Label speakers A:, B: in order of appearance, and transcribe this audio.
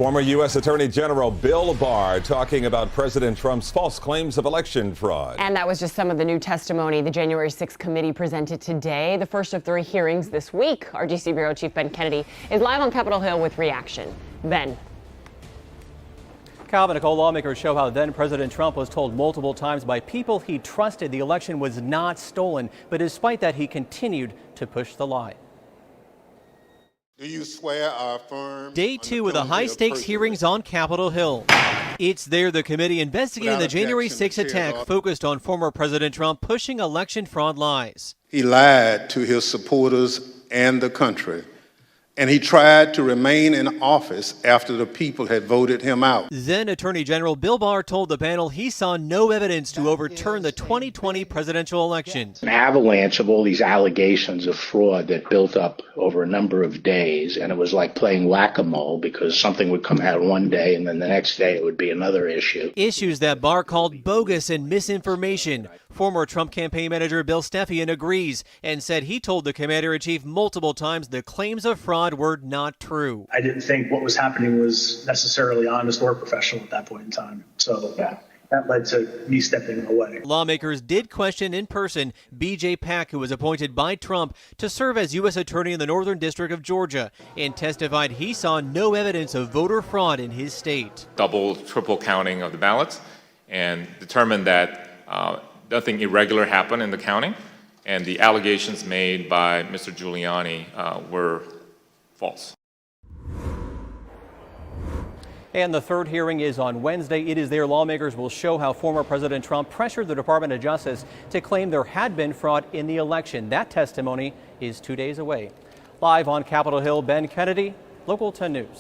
A: Former U.S. Attorney General Bill Barr talking about President Trump's false claims of election fraud.
B: And that was just some of the new testimony the January 6th committee presented today, the first of 3 hearings this week. Our D.C. Bureau Chief Ben Kennedy is live on Capitol Hill with reaction. Ben.
C: Calvin, Nicole, lawmakers show how then President Trump was told multiple times by people he trusted the election was not stolen. But despite that, he continued to push the lie.
D: Do you swear or affirm?
C: Day 2 of the high-stakes hearings on Capitol Hill. It's there the committee investigating the January 6th attack focused on former President Trump pushing election fraud lies.
D: He lied to his supporters and the country, and he tried to remain in office after the people had voted him out.
C: Then Attorney General Bill Barr told the panel he saw no evidence to overturn the 2020 presidential election.
E: An avalanche of all these allegations of fraud that built up over a number of days, and it was like playing whack-a-mole because something would come out one day and then the next day it would be another issue.
C: Issues that Barr called bogus and misinformation. Former Trump campaign manager Bill Stepien agrees and said he told the commander-in-chief multiple times the claims of fraud were not true.
F: I didn't think what was happening was necessarily honest or professional at that point in time. So that led to me stepping away.
C: Lawmakers did question in person B.J. Pak, who was appointed by Trump to serve as U.S. Attorney in the Northern District of Georgia, and testified he saw no evidence of voter fraud in his state.
G: Double, triple counting of the ballots, and determined that nothing irregular happened in the counting, and the allegations made by Mr. Giuliani were false.
C: And the third hearing is on Wednesday. It is there lawmakers will show how former President Trump pressured the Department of Justice to claim there had been fraud in the election. That testimony is 2 days away. Live on Capitol Hill, Ben Kennedy, Local 10 News.